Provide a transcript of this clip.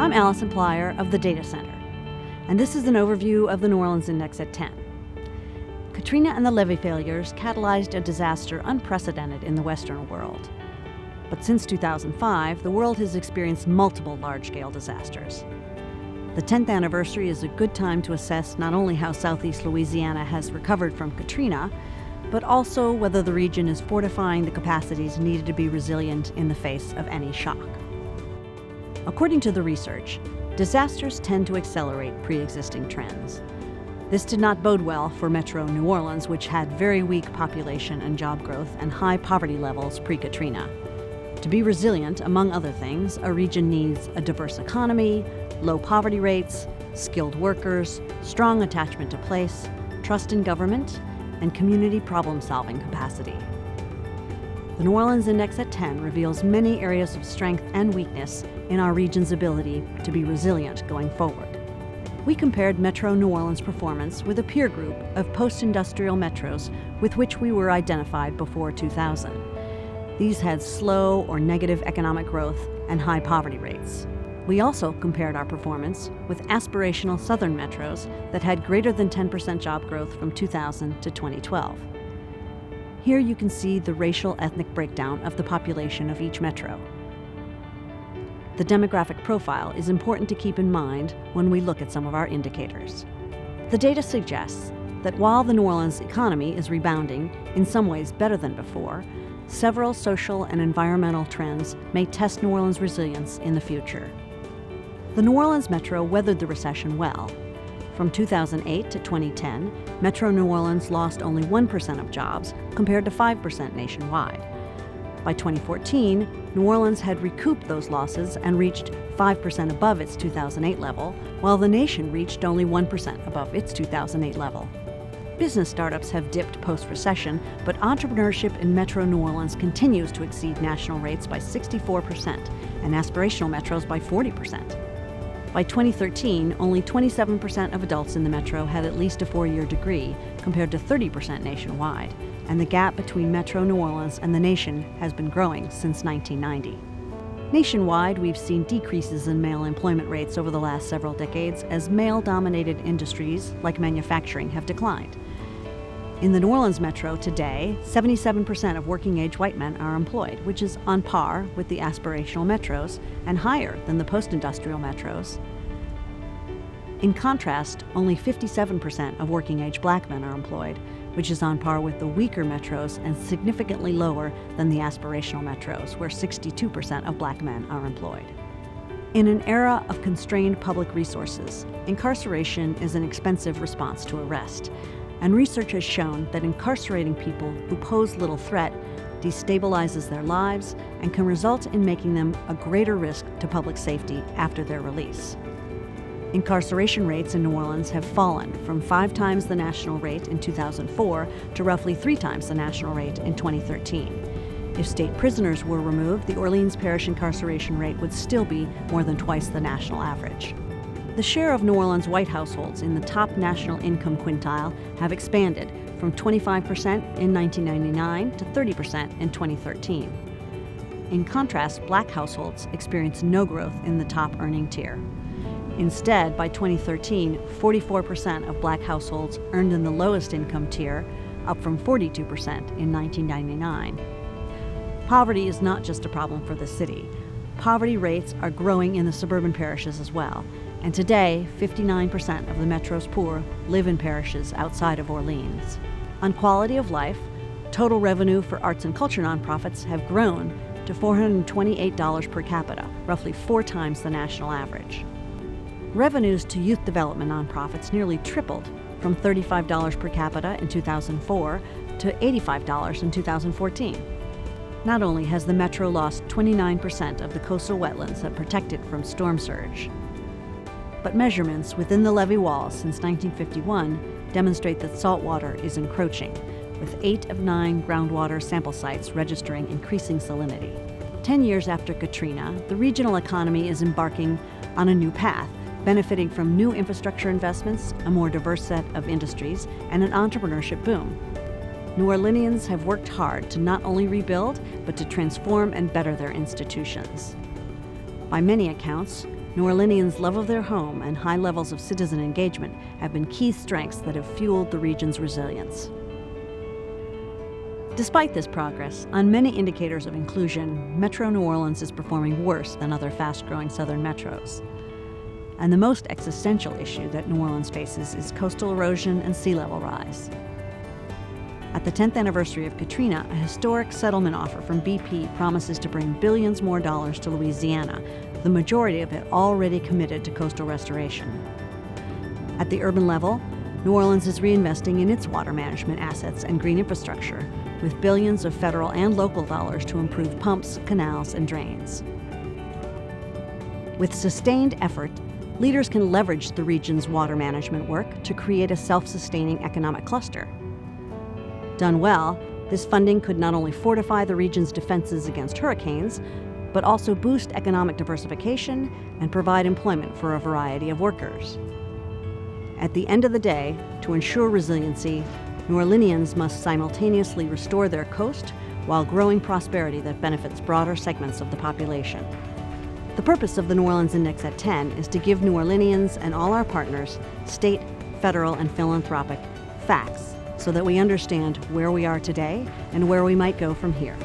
I'm Allison Plyer of the Data Center, and this is an overview of the New Orleans Index at 10. Katrina and the levee failures catalyzed a disaster unprecedented in the Western world. But since 2005, the world has experienced multiple large-scale disasters. The 10th anniversary is a good time to assess not only how Southeast Louisiana has recovered from Katrina, but also whether the region is fortifying the capacities needed to be resilient in the face of any shock. According to the research, disasters tend to accelerate pre-existing trends. This did not bode well for Metro New Orleans, which had very weak population and job growth and high poverty levels pre-Katrina. To be resilient, among other things, a region needs a diverse economy, low poverty rates, skilled workers, strong attachment to place, trust in government, and community problem-solving capacity. The New Orleans Index at 10 reveals many areas of strength and weakness in our region's ability to be resilient going forward. We compared Metro New Orleans' performance with a peer group of post-industrial metros with which we were identified before 2000. These had slow or negative economic growth and high poverty rates. We also compared our performance with aspirational southern metros that had greater than 10% job growth from 2000 to 2012. Here you can see the racial ethnic breakdown of the population of each metro. The demographic profile is important to keep in mind when we look at some of our indicators. The data suggests that while the New Orleans economy is rebounding, in some ways better than before, several social and environmental trends may test New Orleans' resilience in the future. The New Orleans Metro weathered the recession well. From 2008 to 2010, Metro New Orleans lost only 1% of jobs compared to 5% nationwide. By 2014, New Orleans had recouped those losses and reached 5% above its 2008 level, while the nation reached only 1% above its 2008 level. Business startups have dipped post-recession, but entrepreneurship in Metro New Orleans continues to exceed national rates by 64% and aspirational metros by 40%. By 2013, only 27% of adults in the metro had at least a four-year degree, compared to 30% nationwide, and the gap between Metro New Orleans and the nation has been growing since 1990. Nationwide, we've seen decreases in male employment rates over the last several decades as male-dominated industries like manufacturing have declined. In the New Orleans metro today, 77% of working-age white men are employed, which is on par with the aspirational metros and higher than the post-industrial metros. In contrast, only 57% of working-age black men are employed, which is on par with the weaker metros and significantly lower than the aspirational metros, where 62% of black men are employed. In an era of constrained public resources, incarceration is an expensive response to arrest. And research has shown that incarcerating people who pose little threat destabilizes their lives and can result in making them a greater risk to public safety after their release. Incarceration rates in New Orleans have fallen from 5 times the national rate in 2004 to roughly 3 times the national rate in 2013. If state prisoners were removed, the Orleans Parish incarceration rate would still be more than twice the national average. The share of New Orleans white households in the top national income quintile have expanded from 25% in 1999 to 30% in 2013. In contrast, black households experienced no growth in the top earning tier. Instead, by 2013, 44% of black households earned in the lowest income tier, up from 42% in 1999. Poverty is not just a problem for the city. Poverty rates are growing in the suburban parishes as well. And today, 59% of the metro's poor live in parishes outside of Orleans. On quality of life, total revenue for arts and culture nonprofits have grown to $428 per capita, roughly 4 times the national average. Revenues to youth development nonprofits nearly tripled from $35 per capita in 2004 to $85 in 2014. Not only has the metro lost 29% of the coastal wetlands that protect it from storm surge, but measurements within the levee walls since 1951 demonstrate that saltwater is encroaching, with 8 of 9 groundwater sample sites registering increasing salinity. 10 years after Katrina, the regional economy is embarking on a new path, benefiting from new infrastructure investments, a more diverse set of industries, and an entrepreneurship boom. New Orleanians have worked hard to not only rebuild, but to transform and better their institutions. By many accounts, New Orleanians' love of their home and high levels of citizen engagement have been key strengths that have fueled the region's resilience. Despite this progress, on many indicators of inclusion, Metro New Orleans is performing worse than other fast-growing southern metros. And the most existential issue that New Orleans faces is coastal erosion and sea level rise. At the 10th anniversary of Katrina, a historic settlement offer from BP promises to bring billions more dollars to Louisiana, the majority of it already committed to coastal restoration. At the urban level, New Orleans is reinvesting in its water management assets and green infrastructure, with billions of federal and local dollars to improve pumps, canals, and drains. With sustained effort, leaders can leverage the region's water management work to create a self-sustaining economic cluster. Done well, this funding could not only fortify the region's defenses against hurricanes, but also boost economic diversification and provide employment for a variety of workers. At the end of the day, to ensure resiliency, New Orleanians must simultaneously restore their coast while growing prosperity that benefits broader segments of the population. The purpose of the New Orleans Index at 10 is to give New Orleanians and all our partners, state, federal, and philanthropic, facts so that we understand where we are today and where we might go from here.